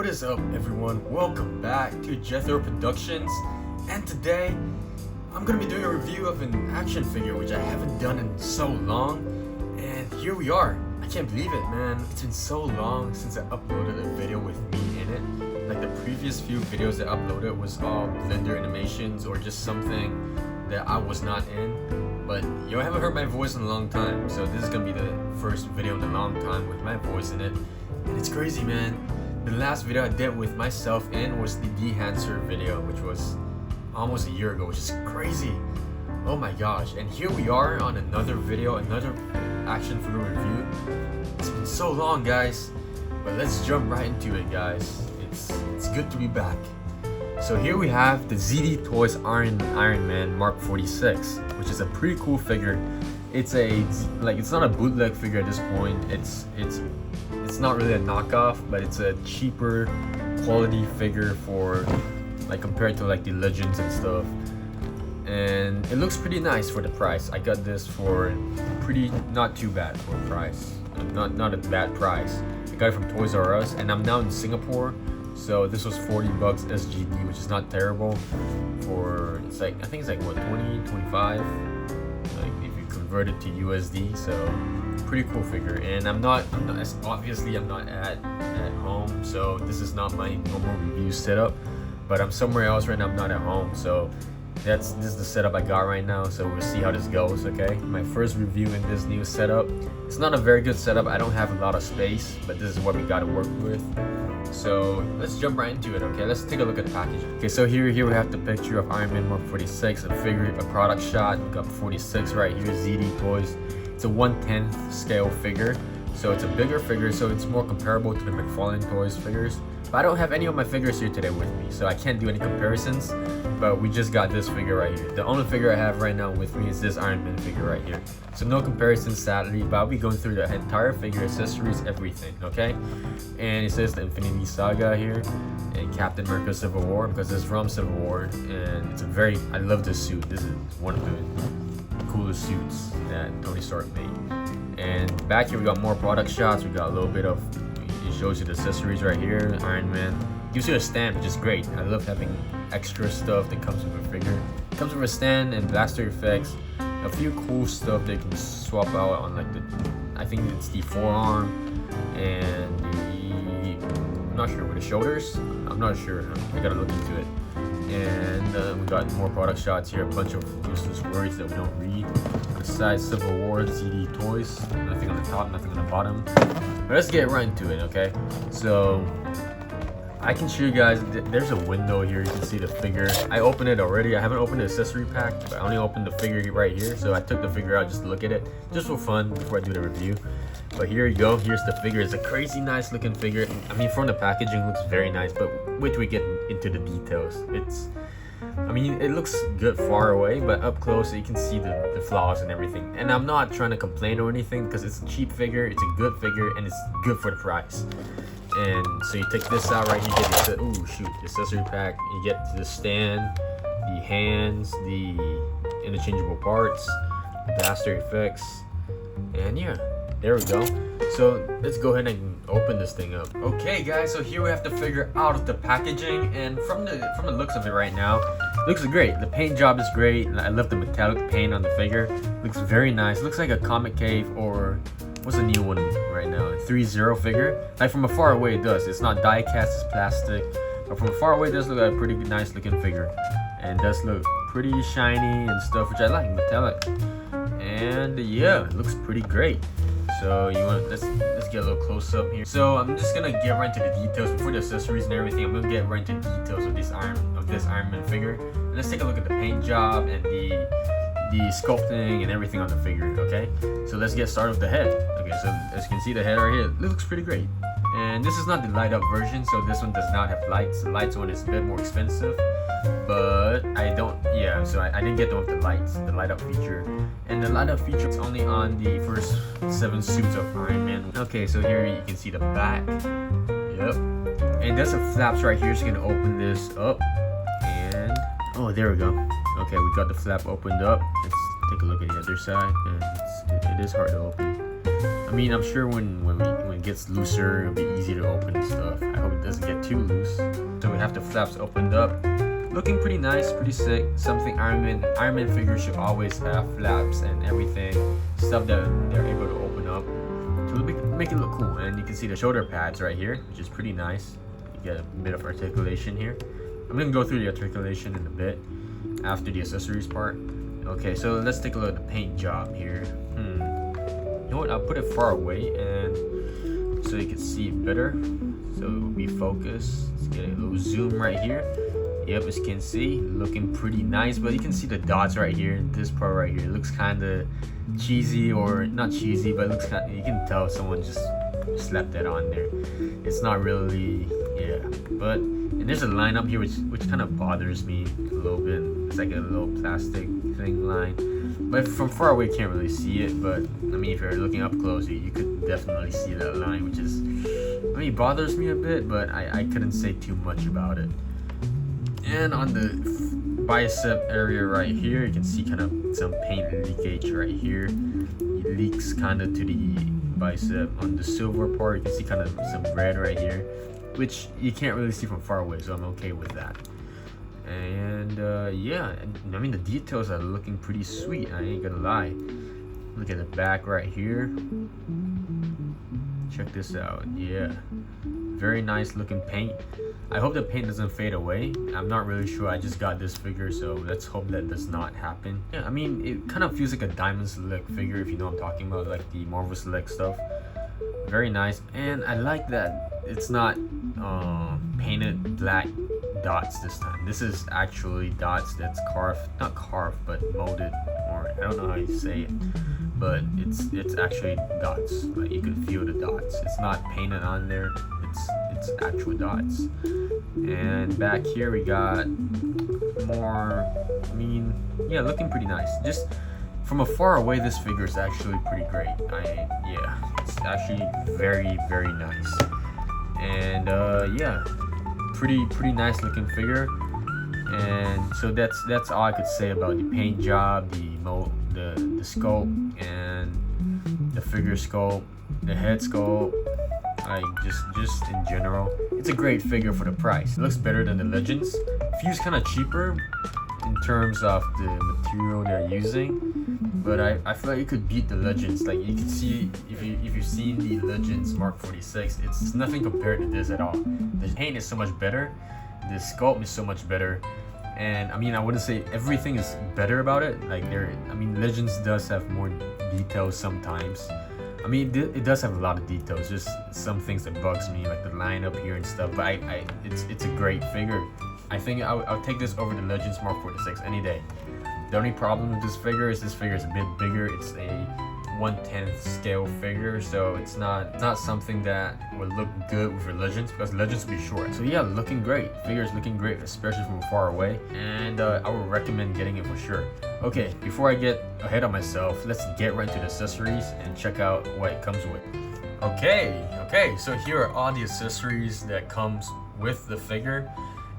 What is up, everyone? Welcome back to Jethro Productions, and today I'm gonna be doing a review of an action figure which I haven't done in so long, and here we are. I can't believe it, man. It's been so long since I uploaded a video with me in it. Like the previous few videos that I uploaded was all Blender animations or just something that I was not in. But yo, I haven't heard my voice in a long time, so this is gonna be the first video in a long time with my voice in it. And it's crazy, man. The last video I did with myself in was the Dehancer video, which was almost a year ago, which is crazy. Oh my gosh. And here we are on another video, another action figure review. It's been so long, guys. But let's jump right into it, guys. It's good to be back. So here we have the ZD Toys Iron Man Mark 46, which is a pretty cool figure. It's not a bootleg figure at this point. It's not really a knockoff, but it's a cheaper quality figure for compared to the Legends and stuff. And it looks pretty nice for the price. I got this for not too bad for a price. Not a bad price. I got it from Toys R Us, and I'm now in Singapore. So this was 40 bucks SGD, which is not terrible for, I think it's what, 20, 25, if you convert it to USD. So pretty cool figure. And obviously I'm not at home, so this is not my normal review setup, but I'm somewhere else right now. I'm not at home, so this is the setup I got right now. So we'll see how this goes. Okay, my first review in this new setup. It's not a very good setup. I don't have a lot of space, but this is what we got to work with. So let's jump right into it. Okay, let's take a look at the package. Okay, so here we have the picture of Iron Man Mark 46, a figure, a product shot. We got 46 right here, ZD Toys. It's a 1/10 scale figure, so it's a bigger figure, so it's more comparable to the McFarlane Toys figures. But I don't have any of my figures here today with me, so I can't do any comparisons. But we just got this figure right here. The only figure I have right now with me is this Iron Man figure right here. So no comparisons, sadly, but I'll be going through the entire figure, accessories, everything, okay? And it says the Infinity Saga here, and Captain America Civil War, because it's from Civil War, and I love this suit. This is one of the coolest suits that Tony Stark made. And back here we got more product shots. We got a little bit of, it shows you the accessories right here. Iron Man gives you a stand, which is great. I love having extra stuff that comes with a figure. It comes with a stand and blaster effects, a few cool stuff that you can swap out on I think it's the forearm and I'm not sure with the shoulders. I'm not sure. I gotta look into it. And we got more product shots here, a bunch of useless words that we don't read. On the side, Civil War, ZD Toys, nothing on the top, nothing on the bottom. But let's get right into it, okay? So I can show you guys, there's a window here, you can see the figure. I opened it already. I haven't opened the accessory pack, but I only opened the figure right here. So I took the figure out just to look at it, just for fun before I do the review. But here you go, here's the figure. It's a crazy nice looking figure. I mean, from the packaging looks very nice, but wait till we get into the details. It looks good far away, but up close you can see the flaws and everything. And I'm not trying to complain or anything, because it's a cheap figure, it's a good figure, and it's good for the price. And so you take this out right, you get the accessory pack. You get the stand, the hands, the interchangeable parts, blaster effects, and yeah, there we go. So let's go ahead and open this thing up. Okay guys, so here we have the figure out of the packaging, and from the looks of it right now, it looks great. The paint job is great, and I love the metallic paint on the figure. It looks very nice. It looks like a Comic Cave, or what's the new one right now? 3-0 figure. Like from afar away it does. It's not die cast, it's plastic. But from far away it does look like a pretty nice looking figure. And it does look pretty shiny and stuff, which I like, metallic. And yeah, it looks pretty great. So let's get a little close up here. So I'm just gonna get right into the details before the accessories and everything. I'm gonna get right into the details of this Iron Man figure. And let's take a look at the paint job and the sculpting and everything on the figure. Okay, so let's get started with the head. Okay, so as you can see, the head right here, it looks pretty great. And this is not the light up version, so this one does not have lights. The lights one is a bit more expensive, but so I didn't get the one with the lights, the light up feature. And the light up feature is only on the first 7 suits of Iron Man. Okay, so here you can see the back. Yep. And there's some flaps right here, so you can open this up. And oh, there we go. Okay, we got the flap opened up. Let's take a look at the other side. And it is hard to open. I mean, I'm sure when it gets looser, it'll be easy to open and stuff. I hope it doesn't get too loose. So we have the flaps opened up. Looking pretty nice, pretty sick. Something Iron Man figures should always have flaps and everything. Stuff that they're able to open up to make it look cool. And you can see the shoulder pads right here, which is pretty nice. You get a bit of articulation here. I'm gonna go through the articulation in a bit after the accessories part. Okay, so let's take a look at the paint job here. You know what? I'll put it far away and so you can see it better. So it will be focused. Let's get a little zoom right here. Yep, as you can see, looking pretty nice, but you can see the dots right here. This part right here, it looks kind of cheesy, or not cheesy, but it looks kind of, you can tell someone just slapped that on there. It's not really, yeah, but and there's a line up here which kind of bothers me a little bit. It's like a little plastic thing line, but from far away you can't really see it. But I mean, if you're looking up close, you could definitely see that line, which is, I mean, it bothers me a bit, but I couldn't say too much about it. And on the bicep area right here, you can see kind of some paint leakage right here. It leaks kind of to the bicep. On the silver part, you can see kind of some red right here, which you can't really see from far away, so I'm okay with that. And yeah, I mean, the details are looking pretty sweet, I ain't gonna lie. Look at the back right here. Check this out. Yeah, very nice looking paint. I hope the paint doesn't fade away. I'm not really sure. I just got this figure, so let's hope that does not happen. Yeah, I mean, it kind of feels like a Diamond Select figure, if you know what I'm talking about, like the Marvel Select stuff. Very nice, and I like that it's not painted black dots this time. This is actually dots that's not carved, but molded, or I don't know how you say it, but it's actually dots. Like, you can feel the dots. It's not painted on there. It's actual dots. And back here we got more, I mean, yeah, looking pretty nice. Just from afar away, this figure is actually pretty great. Yeah, it's actually very, very nice. And yeah, pretty nice looking figure. And so that's all I could say about the paint job, the sculpt, and the figure sculpt, the head sculpt. Like just in general, it's a great figure for the price. It looks better than the Legends. Feels kind of cheaper in terms of the material they're using, but I feel like it could beat the Legends. Like, you can see, if you've seen the Legends Mark 46, it's nothing compared to this at all. The paint is so much better, the sculpt is so much better, and I mean, I wouldn't say everything is better about it. Like, I mean, Legends does have more details sometimes. I mean, it does have a lot of details, just some things that bugs me, like the line up here and stuff, but it's a great figure. I think I'll take this over the Legends Mark 46 any day. The only problem with this figure is a bit bigger. It's a 1/10 scale figure, so it's not something that would look good with your Legends, because Legends will be short. So yeah, looking great. Figure's looking great, especially from far away, and I would recommend getting it for sure. Okay, before I get ahead of myself, let's get right to the accessories and check out what it comes with. Okay, so here are all the accessories that comes with the figure,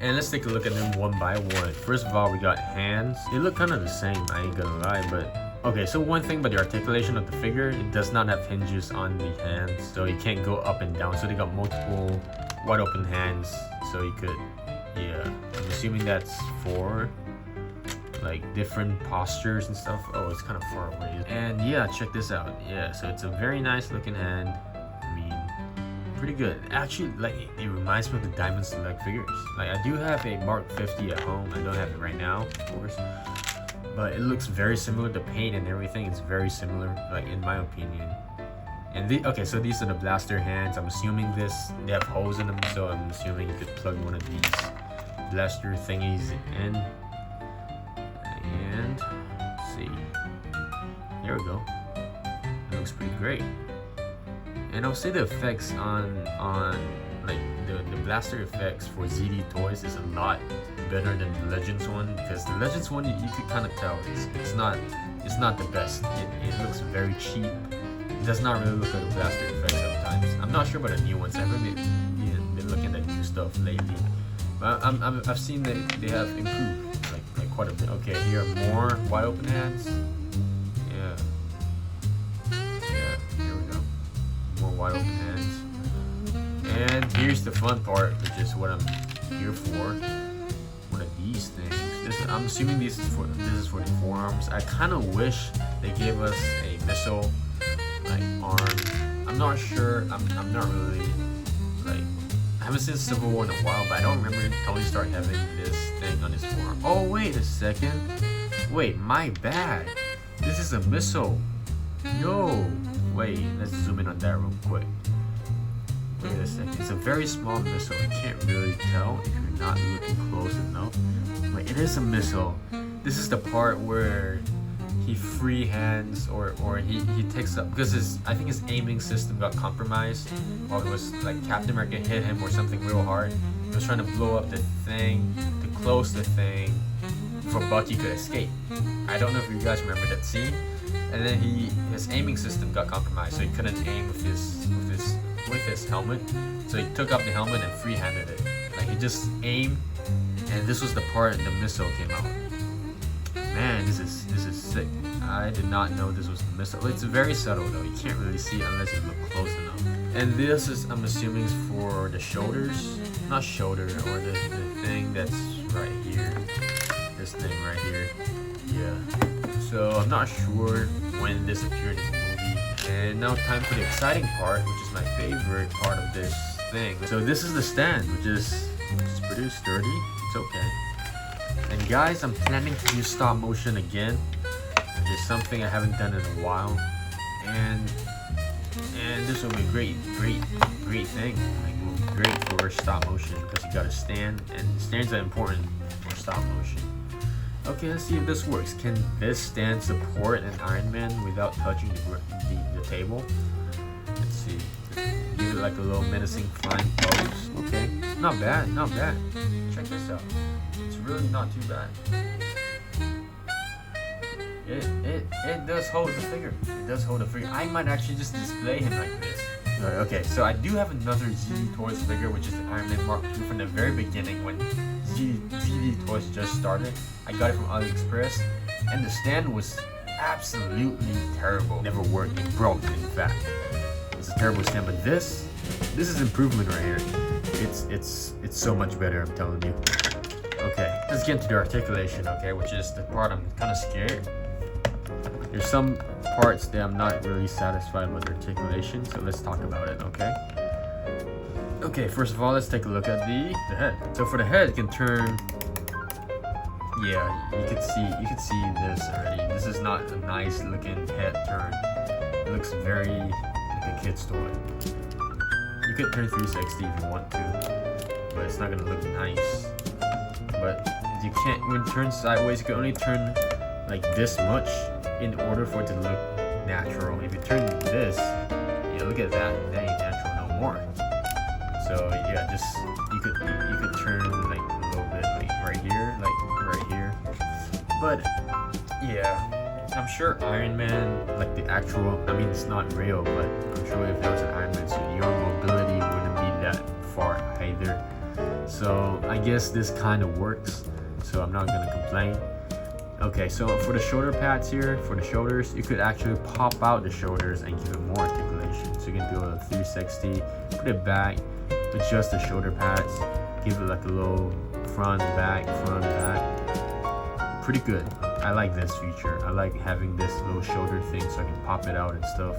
and let's take a look at them one by one. First of all, we got hands. They look kind of the same, I ain't gonna lie, but okay, so one thing about the articulation of the figure, it does not have hinges on the hands, so you can't go up and down. So they got multiple wide open hands, so you could, yeah, I'm assuming that's for like different postures and stuff. Oh, it's kind of far away. And yeah, check this out. Yeah, so it's a very nice looking hand. I mean, pretty good. Actually, like, it reminds me of the Diamond Select figures. Like, I do have a Mark 50 at home. I don't have it right now, of course, but it looks very similar. The paint and everything is very similar, like, in my opinion. And okay, so these are the blaster hands. I'm assuming they have holes in them, so I'm assuming you could plug one of these blaster thingies in. And let's see, there we go. It looks pretty great. And I'll say the effects on like the blaster effects for ZD Toys is a lot better than the Legends one, because the Legends one you could kind of tell it's not the best. It looks very cheap. It does not really look like a blaster effect sometimes. I'm not sure about the new ones. I haven't been looking at new stuff lately, but I've seen that they have improved like quite a bit. Okay, here are more wide open hands. Yeah, here we go. More wide open hands. And here's the fun part, which is what I'm here for. What are these things? I'm assuming this is for the forearms. I kind of wish they gave us a missile like arm. I'm not sure. I'm not really like. I haven't seen Civil War in a while, but I don't remember Tony Stark having this thing on his forearm. Oh wait a second. Wait, my bad. This is a missile. Yo. Wait, let's zoom in on that real quick. Wait a second. It's a very small missile. You can't really tell if you're not looking close enough. But it is a missile. This is the part where he freehands or he takes up because I think his aiming system got compromised while it was like Captain America hit him or something real hard. He was trying to blow up the thing to close the thing before Bucky could escape. I don't know if you guys remember that scene. And then his aiming system got compromised, so he couldn't aim with his helmet. So he took up the helmet and freehanded it. Like he just aimed, and this was the part the missile came out. Man, this is sick. I did not know this was the missile. It's very subtle though. You can't really see it unless you look close enough. And this is, I'm assuming, for the shoulders, not shoulder, or the thing that's right here. This thing right here. Yeah. So I'm not sure when this appeared in the movie. And now time for the exciting part, which is my favorite part of this thing. So this is the stand, which is pretty sturdy. It's okay. And guys, I'm planning to use stop motion again, which is something I haven't done in a while. And this will be a great thing. Like, great for stop motion because you got a stand, and stands are important for stop motion. Okay, let's see if this works. Can this stand support an Iron Man without touching the table? Let's see. Give it like a little menacing flying pose. Okay, not bad, not bad. Check this out. It's really not too bad. It does hold the figure. It does hold the figure. I might actually just display him like this. Okay, so I do have another ZD Toys figure, which is the Iron Man Mark II from the very beginning when ZD Toys just started. I got it from AliExpress, and the stand was absolutely terrible. Never worked. It broke, in fact. It's a terrible stand, but this is improvement right here. It's so much better, I'm telling you. Okay, let's get into the articulation, okay, which is the part I'm kind of scared. There's some parts that I'm not really satisfied with articulation, so let's talk about it, okay? Okay, first of all, let's take a look at the head. So for the head, it can turn. Yeah, you can see this already. This is not a nice looking head turn. It looks very like a kid's toy. You could turn 360 if you want to, but it's not gonna look nice. But you can't, when you turn sideways, you can only turn like this much in order for it to look natural. If you turn this, yeah, look at that. That ain't natural no more. So yeah, just you could turn like a little bit like right here, But yeah, I'm sure Iron Man, like the actual, I mean it's not real, but I'm sure if there was an Iron Man suit, your mobility wouldn't be that far either. So I guess this kind of works, so I'm not gonna complain. Okay, so for the shoulder pads here, for the shoulders, you could actually pop out the shoulders and give it more articulation. So you can do a 360, put it back, adjust the shoulder pads, give it like a little front, back. Pretty good. I like this feature. I like having this little shoulder thing so I can pop it out and stuff.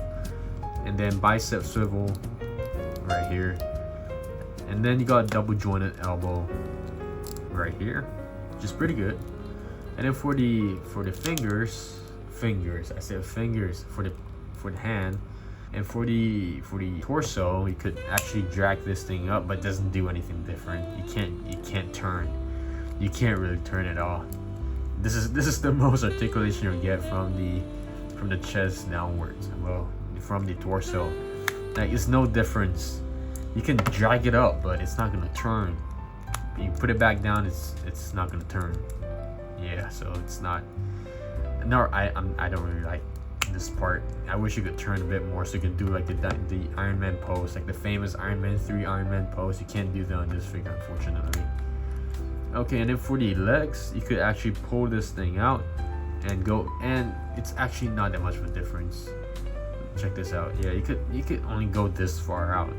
And then bicep swivel right here. And then you got a double jointed elbow right here, which is pretty good. And then for the fingers, I said fingers for the hand, and for the torso, you could actually drag this thing up, but it doesn't do anything different. You can't turn. You can't really turn at all. This is the most articulation you'll get from the chest downwards. Well, from the torso, like it's no difference. You can drag it up, but it's not gonna turn. You put it back down, it's not gonna turn. Yeah, so it's not. No, I don't really like this part. I wish you could turn a bit more so you can do like the Iron Man pose, like the famous Iron Man 3 Iron Man pose. You can't do that on this figure, unfortunately. Okay, and then for the legs, you could actually pull this thing out and go, and it's actually not that much of a difference. Check this out. Yeah, you could only go this far out.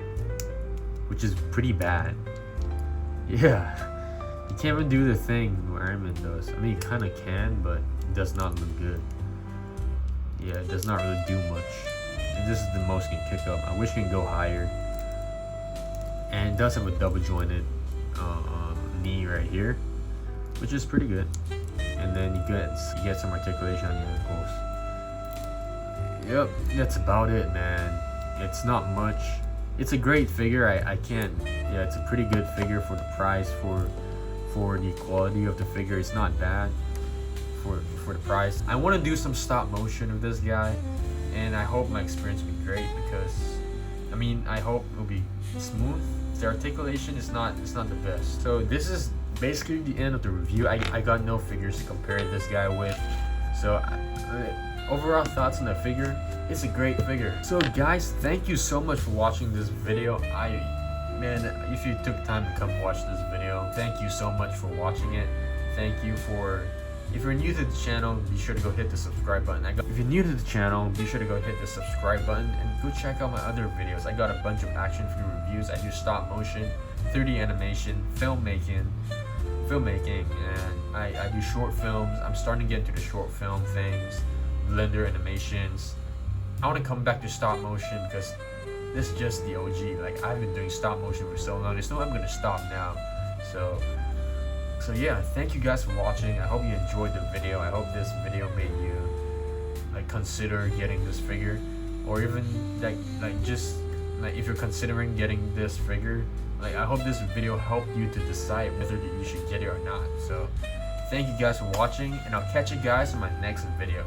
which is pretty bad. Yeah, you can't even do the thing where Iron Man does. I mean, you kind of can, but it does not look good. Yeah, it does not really do much. And this is the most it can kick up. I wish it can go higher. And it does have a double jointed knee right here, which is pretty good. And then you get some articulation on the ankles. Yep, that's about it, man. It's not much. It's a great figure. I can't. Yeah, it's a pretty good figure for the price, for the quality of the figure. It's not bad for the price. I want to do some stop motion with this guy, and I hope my experience will be great, because I mean, I hope it'll be smooth. The articulation is not the best. So this is basically the end of the review. I got no figures to compare this guy with. So overall thoughts on the figure, it's a great figure. So guys, thank you so much for watching this video. Man, if you took time to come watch this video, thank you so much for watching it. Thank you for, if you're new to the channel, be sure to go hit the subscribe button. If you're new to the channel, be sure to go hit the subscribe button and go check out my other videos. I got a bunch of action figure reviews. I do stop motion, 3D animation, filmmaking, and I do short films. I'm starting to get into the short film things, blender animations. I want to come back to stop motion because this is just the OG. Like, I've been doing stop motion for so long. There's no way I'm gonna stop now. So yeah, thank you guys for watching. I hope you enjoyed the video. I hope this video made you like consider getting this figure, or even just if you're considering getting this figure, like, I hope this video helped you to decide whether you should get it or not. So thank you guys for watching, and I'll catch you guys in my next video.